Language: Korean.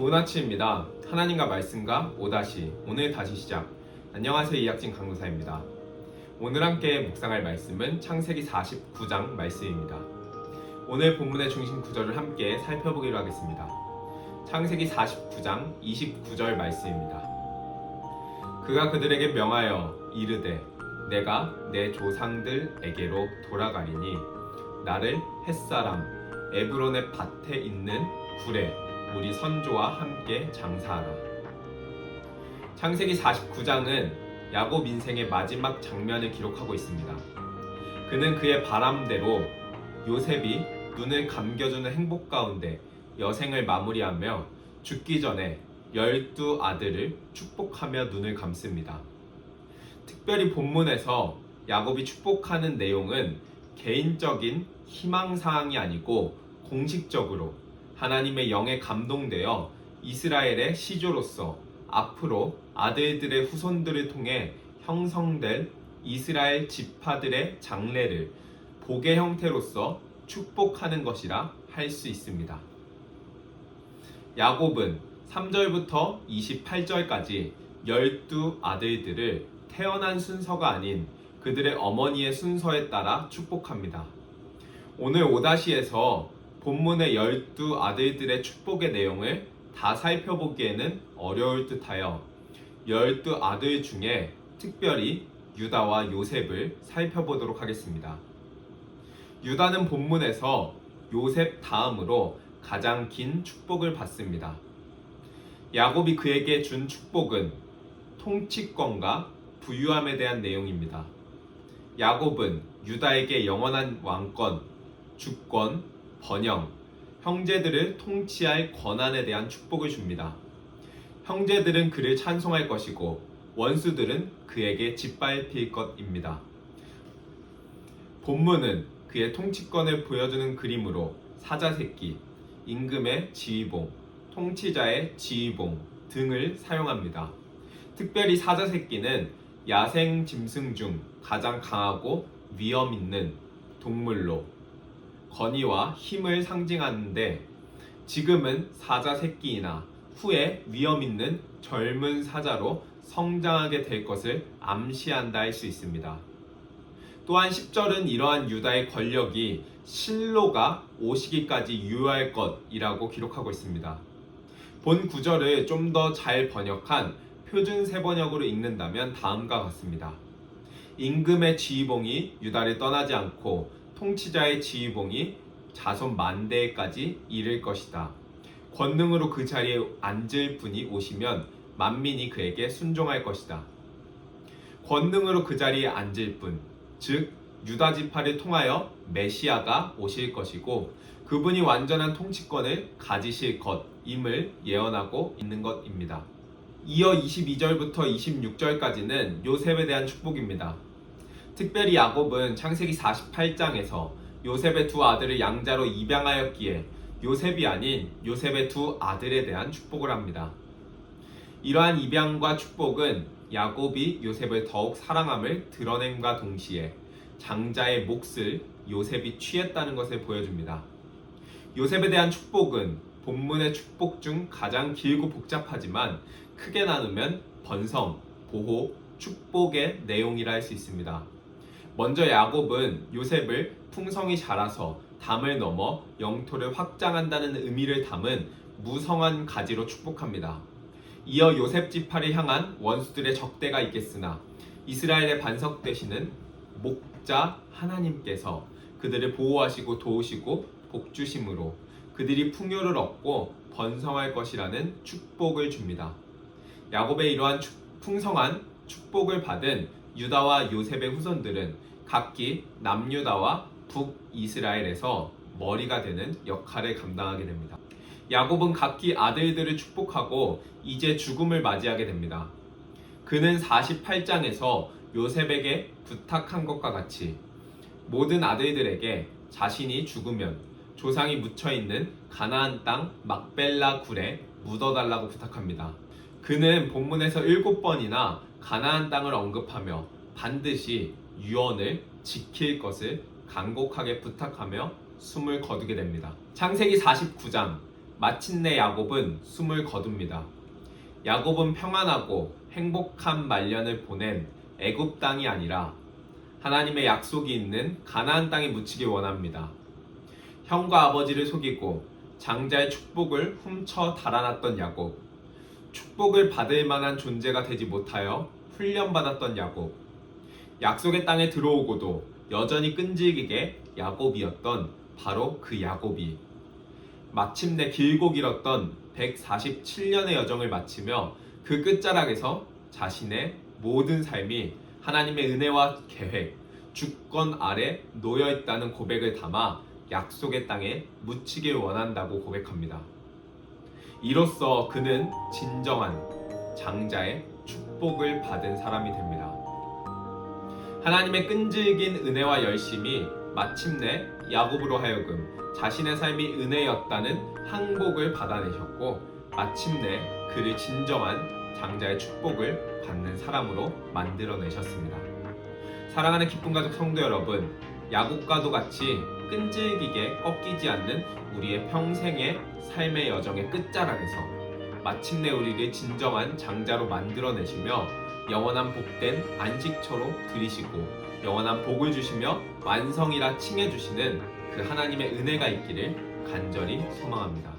좋은 아침입니다. 하나님과 말씀과 오다시 오늘 다시 시작. 안녕하세요, 이학진 강도사입니다. 오늘 함께 묵상할 말씀은 창세기 49장 말씀입니다. 오늘 본문의 중심 구절을 함께 살펴보기로 하겠습니다. 창세기 49장 29절 말씀입니다. 그가 그들에게 명하여 이르되 내가 내 조상들에게로 돌아가리니 나를 햇사람 에브론의 밭에 있는 굴에 우리 선조와 함께 장사하라. 창세기 49장은 야곱 인생의 마지막 장면을 기록하고 있습니다. 그는 그의 바람대로 요셉이 눈을 감겨주는 행복 가운데 여생을 마무리하며 죽기 전에 12아들을 축복하며 눈을 감습니다. 특별히 본문에서 야곱이 축복하는 내용은 개인적인 희망사항이 아니고 공식적으로 하나님의 영에 감동되어 이스라엘의 시조로서 앞으로 아들들의 후손들을 통해 형성될 이스라엘 지파들의 장래를 복의 형태로서 축복하는 것이라 할 수 있습니다. 야곱은 3절부터 28절까지 12아들들을 태어난 순서가 아닌 그들의 어머니의 순서에 따라 축복합니다. 오늘 오다시에서 본문의 12아들들의 축복의 내용을 다 살펴보기에는 어려울 듯하여 12아들 중에 특별히 유다와 요셉을 살펴보도록 하겠습니다. 유다는 본문에서 요셉 다음으로 가장 긴 축복을 받습니다. 야곱이 그에게 준 축복은 통치권과 부유함에 대한 내용입니다. 야곱은 유다에게 영원한 왕권, 주권, 번영, 형제들을 통치할 권한에 대한 축복을 줍니다. 형제들은 그를 찬송할 것이고 원수들은 그에게 짓밟힐 것입니다. 본문은 그의 통치권을 보여주는 그림으로 사자새끼, 임금의 지휘봉, 통치자의 지휘봉 등을 사용합니다. 특별히 사자새끼는 야생 짐승 중 가장 강하고 위험 있는 동물로 권위와 힘을 상징하는데 지금은 사자 새끼이나 후에 위험 있는 젊은 사자로 성장하게 될 것을 암시한다 할 수 있습니다. 또한 10절은 이러한 유다의 권력이 실로가 오시기까지 유효할 것이라고 기록하고 있습니다. 본 구절을 좀 더 잘 번역한 표준 세번역으로 읽는다면 다음과 같습니다. 임금의 지휘봉이 유다를 떠나지 않고 통치자의 지휘봉이 자손 만대까지 이를 것이다. 권능으로 그 자리에 앉을 분이 오시면 만민이 그에게 순종할 것이다. 권능으로 그 자리에 앉을 분, 즉 유다 지파를 통하여 메시아가 오실 것이고 그분이 완전한 통치권을 가지실 것임을 예언하고 있는 것입니다. 이어 22절부터 26절까지는 요셉에 대한 축복입니다. 특별히 야곱은 창세기 48장에서 요셉의 두 아들을 양자로 입양하였기에 요셉이 아닌 요셉의 두 아들에 대한 축복을 합니다. 이러한 입양과 축복은 야곱이 요셉을 더욱 사랑함을 드러냄과 동시에 장자의 몫을 요셉이 취했다는 것을 보여줍니다. 요셉에 대한 축복은 본문의 축복 중 가장 길고 복잡하지만 크게 나누면 번성, 보호, 축복의 내용이라 할 수 있습니다. 먼저 야곱은 요셉을 풍성히 자라서 담을 넘어 영토를 확장한다는 의미를 담은 무성한 가지로 축복합니다. 이어 요셉 지파를 향한 원수들의 적대가 있겠으나 이스라엘의 반석 되시는 목자 하나님께서 그들을 보호하시고 도우시고 복주심으로 그들이 풍요를 얻고 번성할 것이라는 축복을 줍니다. 야곱의 이러한 풍성한 축복을 받은 유다와 요셉의 후손들은 각기 남유다와 북이스라엘에서 머리가 되는 역할을 감당하게 됩니다. 야곱은 각기 아들들을 축복하고 이제 죽음을 맞이하게 됩니다. 그는 48장에서 요셉에게 부탁한 것과 같이 모든 아들들에게 자신이 죽으면 조상이 묻혀있는 가나안 땅 막벨라 굴에 묻어달라고 부탁합니다. 그는 본문에서 7번이나 가나안 땅을 언급하며 반드시 유언을 지킬 것을 간곡하게 부탁하며 숨을 거두게 됩니다. 창세기 49장 마침내 야곱은 숨을 거둡니다. 야곱은 평안하고 행복한 말년을 보낸 애굽 땅이 아니라 하나님의 약속이 있는 가나안 땅에 묻히길 원합니다. 형과 아버지를 속이고 장자의 축복을 훔쳐 달아났던 야곱, 축복을 받을 만한 존재가 되지 못하여 훈련받았던 야곱, 약속의 땅에 들어오고도 여전히 끈질기게 야곱이었던 바로 그 야곱이 마침내 길고 길었던 147년의 여정을 마치며 그 끝자락에서 자신의 모든 삶이 하나님의 은혜와 계획, 주권 아래 놓여있다는 고백을 담아 약속의 땅에 묻히길 원한다고 고백합니다. 이로써 그는 진정한 장자의 축복을 받은 사람이 됩니다. 하나님의 끈질긴 은혜와 열심이 마침내 야곱으로 하여금 자신의 삶이 은혜였다는 항복을 받아내셨고 마침내 그를 진정한 장자의 축복을 받는 사람으로 만들어내셨습니다. 사랑하는 기쁨 가족 성도 여러분, 야곱과도 같이 끈질기게 꺾이지 않는 우리의 평생의 삶의 여정의 끝자락에서 마침내 우리를 진정한 장자로 만들어내시며 영원한 복된 안식처로 들이시고 영원한 복을 주시며 완성이라 칭해주시는 그 하나님의 은혜가 있기를 간절히 소망합니다.